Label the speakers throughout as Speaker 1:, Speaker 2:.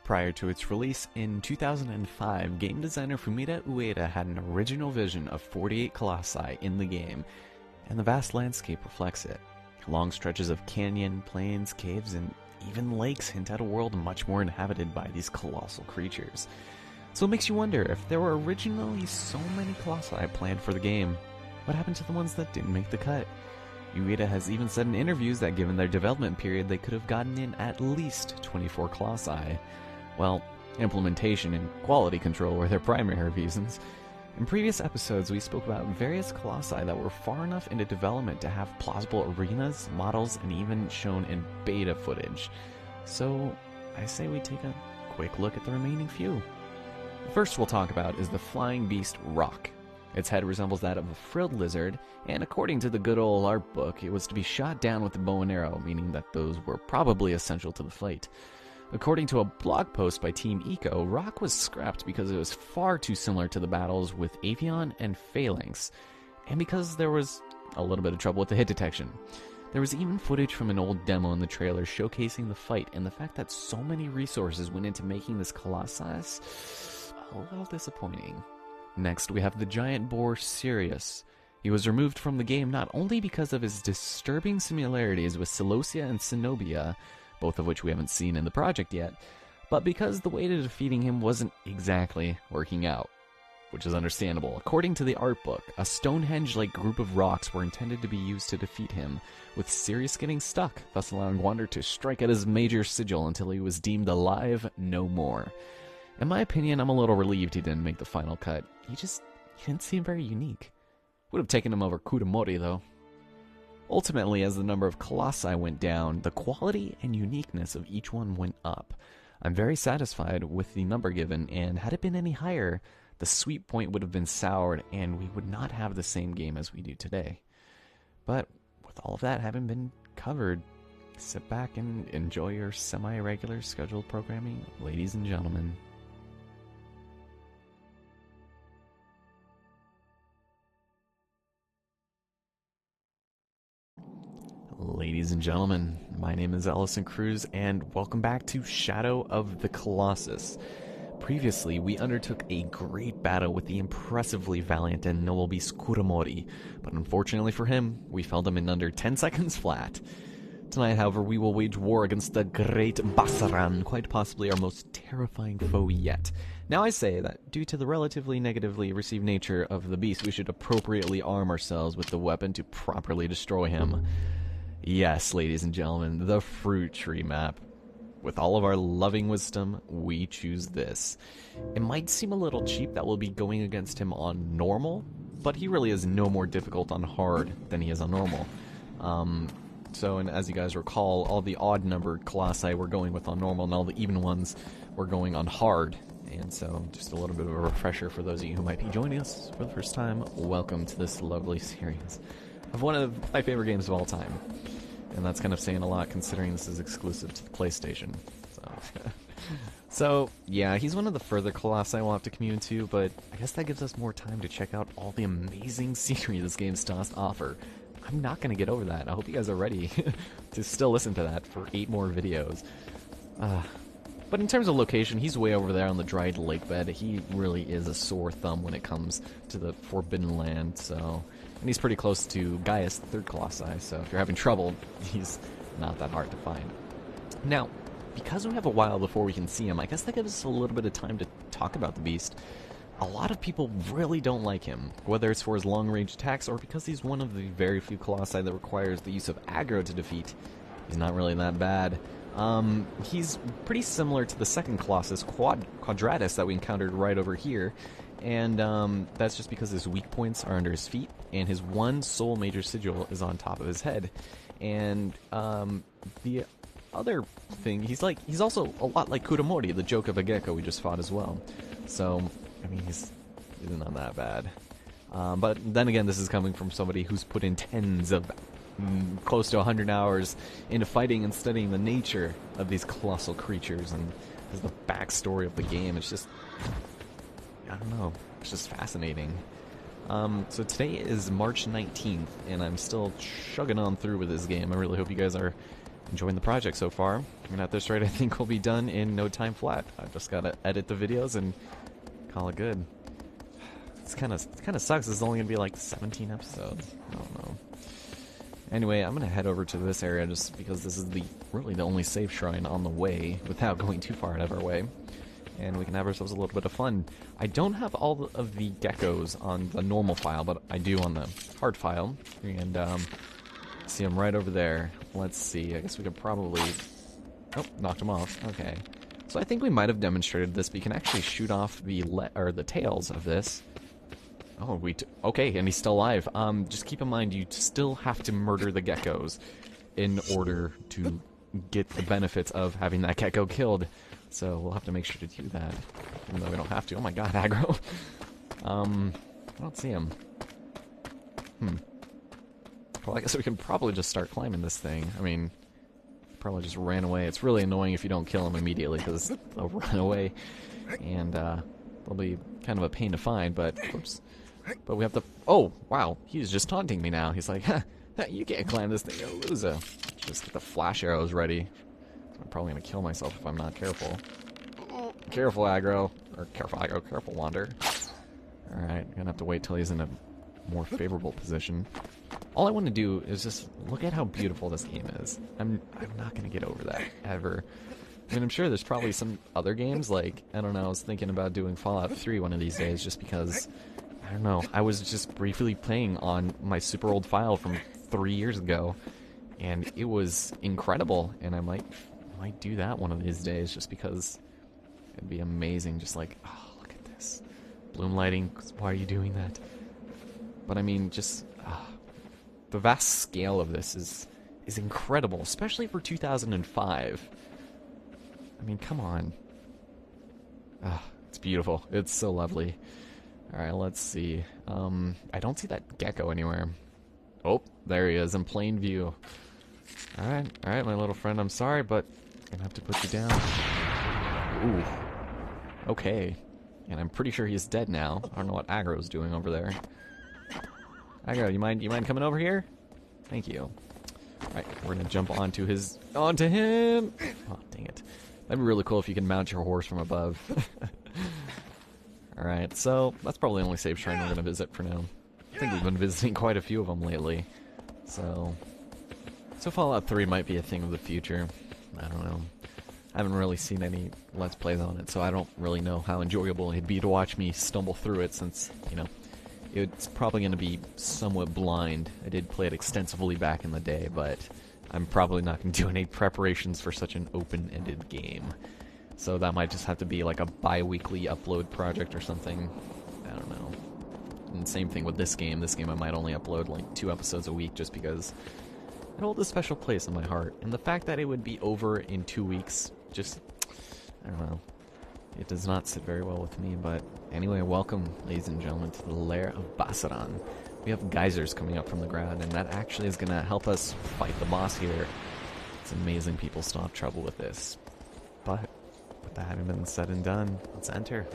Speaker 1: Prior to its release in 2005, game designer Fumita Ueda had an original vision of 48 colossi in the game, and the vast landscape reflects it. Long stretches of canyon, plains, caves, and even lakes hint at a world much more inhabited by these colossal creatures. So it makes you wonder, if there were originally so many colossi planned for the game, what happened to the ones that didn't make the cut? Ueda has even said in interviews that given their development period, they could have gotten in at least 24 colossi. Well, implementation and quality control were their primary reasons. In previous episodes, we spoke about various colossi that were far enough into development to have plausible arenas, models, and even shown in beta footage. So, I say we take a quick look at the remaining few. The first we'll talk about is the flying beast Rock. Its head resembles that of a frilled lizard, and according to the good old art book, it was to be shot down with a bow and arrow, meaning that those were probably essential to the fight. According to a blog post by Team Eco, Rock was scrapped because it was far too similar to the battles with Avion and Phalanx, and because there was a little bit of trouble with the hit detection. There was even footage from an old demo in the trailer showcasing the fight, and the fact that so many resources went into making this Colossus, a little disappointing. Next, we have the giant boar Sirius. He was removed from the game not only because of his disturbing similarities with Celosia and Cenobia, both of which we haven't seen in the project yet, but because the way to defeating him wasn't exactly working out, which is understandable. According to the art book, a Stonehenge-like group of rocks were intended to be used to defeat him, with Sirius getting stuck, thus allowing Wander to strike at his major sigil until he was deemed alive no more. In my opinion, I'm a little relieved he didn't make the final cut. He didn't seem very unique. Would have taken him over Kuramori, though. Ultimately, as the number of colossi went down, the quality and uniqueness of each one went up. I'm very satisfied with the number given, and had it been any higher, the sweet point would have been soured, and we would not have the same game as we do today. But with all of that having been covered, sit back and enjoy your semi-regular scheduled programming, ladies and gentlemen. Ladies and gentlemen, my name is Ellison Cruz, and welcome back to Shadow of the Colossus. Previously, we undertook a great battle with the impressively valiant and noble beast Kuramori, but unfortunately for him, we felled him in under 10 seconds flat. Tonight, however, we will wage war against the great Basaran, quite possibly our most terrifying foe yet. Now I say that, due to the relatively negatively received nature of the beast, we should appropriately arm ourselves with the weapon to properly destroy him. Yes, ladies and gentlemen, the fruit tree map. With all of our loving wisdom, we choose this. It might seem a little cheap that we'll be going against him on normal, but he really is no more difficult on hard than he is on normal. And as you guys recall, all the odd-numbered colossi we're going with on normal, and all the even ones we're going on hard. And so, just a little bit of a refresher for those of you who might be joining us for the first time. Welcome to this lovely series of one of my favorite games of all time. And that's kind of saying a lot considering this is exclusive to the PlayStation. So yeah, he's one of the further colossi we'll have to commune to, but I guess that gives us more time to check out all the amazing scenery this game has to offer. I'm not going to get over that. I hope you guys are ready to still listen to that for 8 more videos. But in terms of location, he's way over there on the dried lake bed. He really is a sore thumb when it comes to the Forbidden Land, so... And he's pretty close to Gaius, the third colossi, so if you're having trouble, he's not that hard to find. Now, because we have a while before we can see him, I guess that gives us a little bit of time to talk about the beast. A lot of people really don't like him, whether it's for his long-range attacks or because he's one of the very few colossi that requires the use of aggro to defeat. He's not really that bad. He's pretty similar to the second Colossus, Quadratus, that we encountered right over here, and that's just because his weak points are under his feet, and his one sole major sigil is on top of his head. And the other thing, he's also a lot like Kuramori, the joke of a gecko we just fought as well. So, I mean, he's not that bad. But then again, this is coming from somebody who's put in tens of close to 100 hours into fighting and studying the nature of these colossal creatures, and as the backstory of the game, it's just, I don't know, it's just fascinating. So today is March 19th, and I'm still chugging on through with this game. I really hope you guys are enjoying the project so far. I mean, at this rate, I think we'll be done in no time flat. I've just got to edit the videos and call it good. It kind of sucks. It's only going to be like 17 episodes. I don't know. Anyway, I'm going to head over to this area just because this is really the only save shrine on the way without going too far out of our way. And we can have ourselves a little bit of fun. I don't have all of the geckos on the normal file, but I do on the hard file. And see them right over there. Let's see. I guess we could probably... Oh, knocked them off. Okay. So I think we might have demonstrated this, but you can actually shoot off the tails of this. Oh, okay, and he's still alive. Just keep in mind, you still have to murder the geckos in order to get the benefits of having that gecko killed. So we'll have to make sure to do that, even though we don't have to. Oh my god, aggro. I don't see him. Well, I guess we can probably just start climbing this thing. I mean, probably just ran away. It's really annoying if you don't kill him immediately, because they'll run away, and they'll be kind of a pain to find, but, oops. But we have to... Oh, wow, he's just taunting me now. He's like, huh, you can't climb this thing, you're a loser. Just get the flash arrows ready. I'm probably going to kill myself if I'm not careful. Careful, aggro. Or careful, aggro. Careful, wander. Alright, I'm going to have to wait till he's in a more favorable position. All I want to do is just look at how beautiful this game is. I'm not going to get over that, ever. I mean, I'm sure there's probably some other games, like, I don't know, I was thinking about doing Fallout 3 one of these days, just because, I don't know, I was just briefly playing on my super old file from 3 years ago, and it was incredible, and I might do that one of these days, just because it'd be amazing, just like, oh, look at this. Bloom lighting, why are you doing that? But I mean, just, the vast scale of this is incredible, especially for 2005. I mean, come on. It's beautiful. It's so lovely. Alright, let's see. I don't see that gecko anywhere. Oh, there he is in plain view. Alright, my little friend, I'm sorry, but I'm gonna have to put you down. Ooh. Okay. And I'm pretty sure he's dead now. I don't know what aggro's doing over there. Aggro, you mind coming over here? Thank you. Alright, we're gonna jump onto him! Oh, dang it. That'd be really cool if you can mount your horse from above. Alright, so that's probably the only save shrine we're gonna visit for now. I think we've been visiting quite a few of them lately. So Fallout 3 might be a thing of the future. I don't know. I haven't really seen any Let's Plays on it, so I don't really know how enjoyable it'd be to watch me stumble through it, since, you know, it's probably going to be somewhat blind. I did play it extensively back in the day, but I'm probably not going to do any preparations for such an open-ended game. So that might just have to be like a bi-weekly upload project or something. I don't know. And same thing with this game. This game I might only upload like 2 episodes a week, just because it holds a special place in my heart. And the fact that it would be over in 2 weeks, just, I don't know. It does not sit very well with me, but anyway, welcome, ladies and gentlemen, to the lair of Basaran. We have geysers coming up from the ground, and that actually is going to help us fight the boss here. It's amazing people still have trouble with this. But, with that having been said and done, let's enter.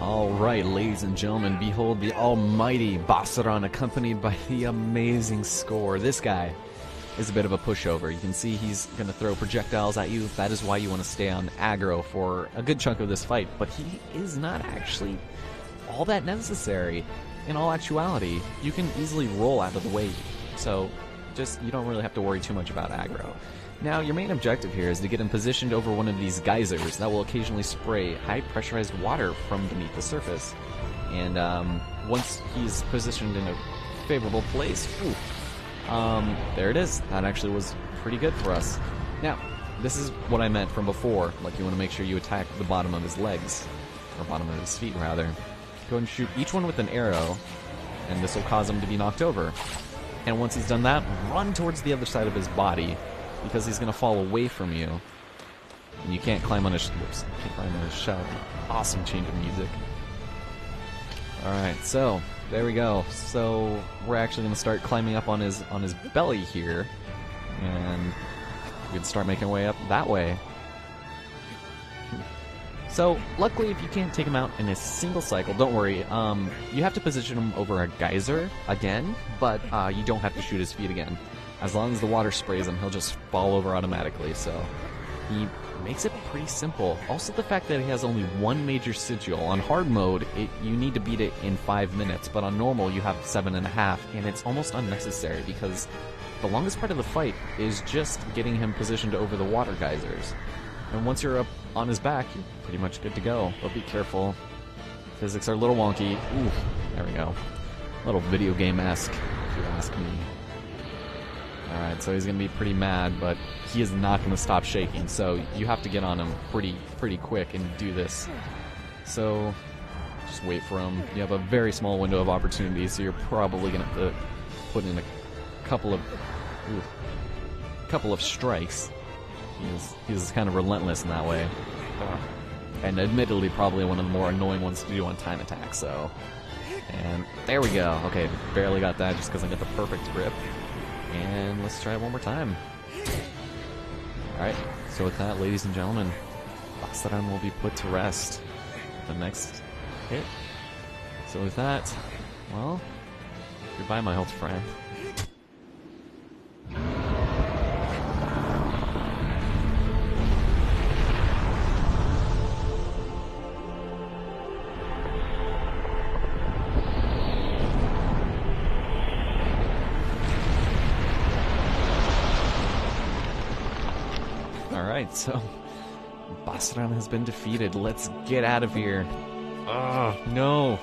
Speaker 1: Alright, ladies and gentlemen, behold the almighty Basaran, accompanied by the amazing score. This guy is a bit of a pushover. You can see he's going to throw projectiles at you. That is why you want to stay on aggro for a good chunk of this fight. But he is not actually all that necessary. In all actuality, you can easily roll out of the way. So, you don't really have to worry too much about aggro. Now, your main objective here is to get him positioned over one of these geysers that will occasionally spray high-pressurized water from beneath the surface. And once he's positioned in a favorable place, there it is. That actually was pretty good for us. Now, this is what I meant from before. Like, you want to make sure you attack the bottom of his legs, or bottom of his feet, rather. Go and shoot each one with an arrow, and this will cause him to be knocked over. And once he's done that, run towards the other side of his body, because he's going to fall away from you. And you can't climb on his... Whoops. Can't climb on his shell. Awesome change of music. Alright, so there we go. So we're actually going to start climbing up on his belly here, and we can start making our way up that way. So, luckily, if you can't take him out in a single cycle, don't worry. You have to position him over a geyser again, but you don't have to shoot his feet again. As long as the water sprays him, he'll just fall over automatically, so he makes it pretty simple. Also, the fact that he has only one major sigil. On hard mode, you need to beat it in 5 minutes, but on normal, you have 7.5, and it's almost unnecessary because the longest part of the fight is just getting him positioned over the water geysers. And once you're up on his back, you're pretty much good to go. But be careful. Physics are a little wonky. Ooh, there we go. A little video game-esque, if you ask me. Alright, so he's going to be pretty mad, but he is not going to stop shaking. So you have to get on him pretty quick and do this. So just wait for him. You have a very small window of opportunity, so you're probably going to have to put in a couple of strikes. He's kind of relentless in that way. And admittedly probably one of the more annoying ones to do on time attack, so... And there we go. Okay, barely got that just because I got the perfect grip. And let's try it one more time. Alright, so with that, ladies and gentlemen, Basaran will be put to rest the next hit. So with that, well, goodbye my old friend. Alright, so Basaran has been defeated. Let's get out of here. Oh, no.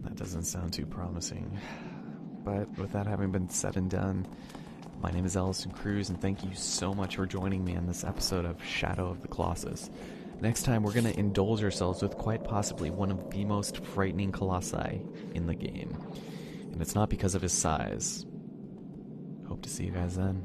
Speaker 1: That doesn't sound too promising. But with that having been said and done, my name is Ellison Cruz, and thank you so much for joining me on this episode of Shadow of the Colossus. Next time, we're going to indulge ourselves with quite possibly one of the most frightening colossi in the game. And it's not because of his size. Hope to see you guys then.